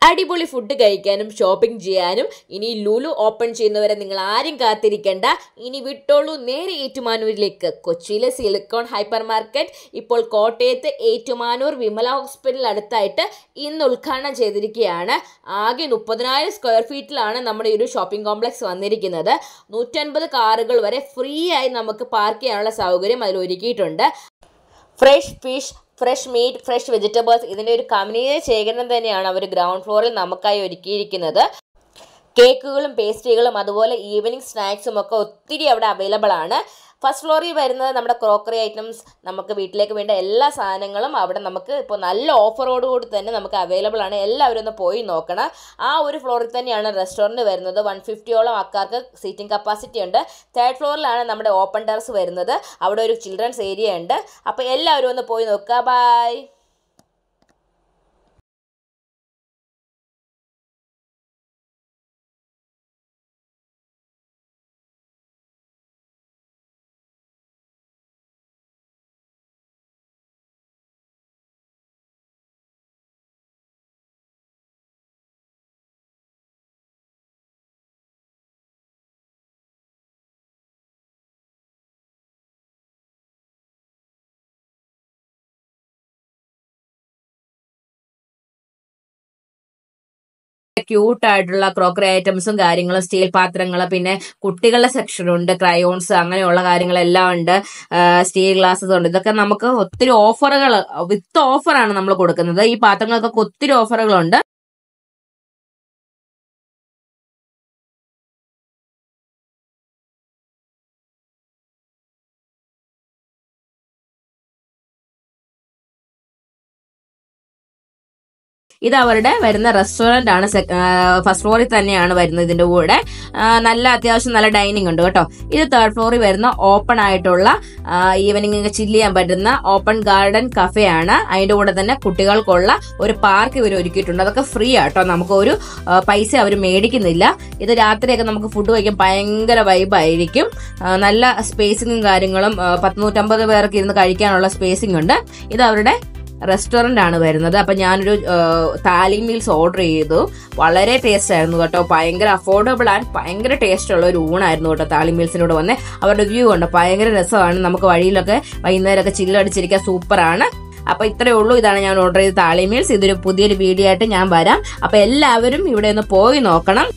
അടിപൊളി ഫുഡ് കഴിക്കാനും ഷോപ്പിംഗ് ചെയ്യാനും ഇനി ലുലു ഓപ്പൺ ചെയ്യുന്നവരെ നിങ്ങൾ ആരും കാത്തിരിക്കേണ്ട. ഇനി വിട്ടോളൂ നേരെ ഏറ്റുമാനൂരിലേക്ക്. കൊച്ചിയിലെ സിലിക്കോൺ ഹൈപ്പർ മാർക്കറ്റ് ഇപ്പോൾ കോട്ടയത്ത് ഏറ്റുമാനൂർ വിമല ഹോസ്പിറ്റൽ അടുത്തായിട്ട് ഇന്ന് ഉദ്ഘാടനം ചെയ്തിരിക്കുകയാണ്. ആകെ 30,000 സ്ക്വയർ ഫീറ്റിലാണ് നമ്മുടെ ഒരു ഷോപ്പിംഗ് കോംപ്ലക്സ് വന്നിരിക്കുന്നത്. 150 കാറുകൾ വരെ ഫ്രീ ആയി നമുക്ക് പാർക്ക് ചെയ്യാനുള്ള സൗകര്യം അതിൽ ഒരുക്കിയിട്ടുണ്ട്. Fresh fish, fresh meat, fresh vegetables ഇതിൻ്റെ ഒരു കമ്പനിയെ ശേഖരണം തന്നെയാണ് അവർ ഗ്രൗണ്ട് ഫ്ലോറിൽ നമുക്കായി ഒരുക്കിയിരിക്കുന്നത്. കേക്കുകളും പേസ്ട്രികളും അതുപോലെ ഈവനിങ് സ്നാക്സും ഒക്കെ ഒത്തിരി അവിടെ അവൈലബിൾ ആണ്. ഫസ്റ്റ് ഫ്ലോറിൽ വരുന്നത് നമ്മുടെ ക്രോക്കറി ഐറ്റംസ്, നമുക്ക് വീട്ടിലേക്ക് വേണ്ട എല്ലാ സാധനങ്ങളും അവിടെ നമുക്ക് ഇപ്പോൾ നല്ല ഓഫറോടുകൂടി തന്നെ നമുക്ക് അവൈലബിൾ ആണ്. എല്ലാവരും ഒന്ന് പോയി നോക്കണം. ആ ഒരു ഫ്ലോറിൽ തന്നെയാണ് റെസ്റ്റോറൻറ്റ് വരുന്നത്. 150ഓളം ആൾക്കാർക്ക് സീറ്റിംഗ് കപ്പാസിറ്റി ഉണ്ട്. 3rd ഫ്ലോറിലാണ് നമ്മുടെ ഓപ്പൺ ടെറസ് വരുന്നത്. അവിടെ ഒരു ചിൽഡ്രൻസ് ഏരിയ ഉണ്ട്. അപ്പോൾ എല്ലാവരും ഒന്ന് പോയി നോക്കുക. ബൈ. ക്യൂട്ട് ആയിട്ടുള്ള ക്രോക്കറി ഐറ്റംസും കാര്യങ്ങളും, സ്റ്റീൽ പാത്രങ്ങൾ, പിന്നെ കുട്ടികളുടെ സെക്ഷനുണ്ട്, ക്രയോൺസ് അങ്ങനെയുള്ള കാര്യങ്ങളെല്ലാം ഉണ്ട്. സ്റ്റീൽ ഗ്ലാസ്സസ് ഉണ്ട്. ഇതൊക്കെ നമുക്ക് ഒത്തിരി ഓഫറുകൾ, വിത്ത് ഓഫറാണ് നമ്മൾ കൊടുക്കുന്നത്. ഈ പാത്രങ്ങൾക്കൊക്കെ ഒത്തിരി ഓഫറുകളുണ്ട്. ഇത് അവരുടെ വരുന്ന റെസ്റ്റോറന്റ് ആണ്. ഫസ്റ്റ് ഫ്ലോറിൽ തന്നെയാണ് വരുന്നത്. ഇതിന്റെ കൂടെ നല്ല അത്യാവശ്യം നല്ല ഡൈനിങ് ഉണ്ട് കേട്ടോ. ഇത് 3rd ഫ്ലോറിൽ വരുന്ന ഓപ്പൺ ആയിട്ടുള്ള ഈവനിങ് ചില്ല് ചെയ്യാൻ പറ്റുന്ന ഓപ്പൺ ഗാർഡൻ കഫേ ആണ്. അതിന്റെ കൂടെ തന്നെ കുട്ടികൾക്കുള്ള ഒരു പാർക്ക് ഇവർ ഒരുക്കിയിട്ടുണ്ട്. അതൊക്കെ ഫ്രീ ആട്ടോ, നമുക്ക് ഒരു പൈസ അവർ മേടിക്കുന്നില്ല. ഇത് രാത്രിയൊക്കെ നമുക്ക് ഫുഡ് കഴിക്കാൻ ഭയങ്കര വൈബായിരിക്കും. നല്ല സ്പേസിങ്ങും കാര്യങ്ങളും, 150 പേർക്ക് ഇരുന്ന് കഴിക്കാനുള്ള സ്പേസിംഗ് ഉണ്ട്. ഇത് അവരുടെ റെസ്റ്റോറന്റ് ആണ് വരുന്നത്. അപ്പൊ ഞാനൊരു താലി മീൽസ് ഓർഡർ ചെയ്തു. വളരെ ടേസ്റ്റ് ആയിരുന്നു കേട്ടോ. ഭയങ്കര അഫോർഡബിൾ ആൻഡ് ഭയങ്കര ടേസ്റ്റ് ഉള്ള ഒരു ഊണായിരുന്നു കേട്ടോ. താലി മീൽസിനോട് വന്ന് അവരുടെ വ്യൂ ഉണ്ട്, ഭയങ്കര രസമാണ്. നമുക്ക് വഴിയിലൊക്കെ വൈകുന്നേരമൊക്കെ ചില്ലടിച്ചിരിക്കാൻ സൂപ്പറാണ്. അപ്പൊ ഇത്രയേ ഉള്ളൂ. ഇതാണ് ഞാൻ ഓർഡർ ചെയ്ത താലി മീൽസ്. ഇതൊരു പുതിയൊരു വീഡിയോ ആയിട്ട് ഞാൻ വരാം. അപ്പൊ എല്ലാവരും ഇവിടെ ഒന്ന് പോയി നോക്കണം.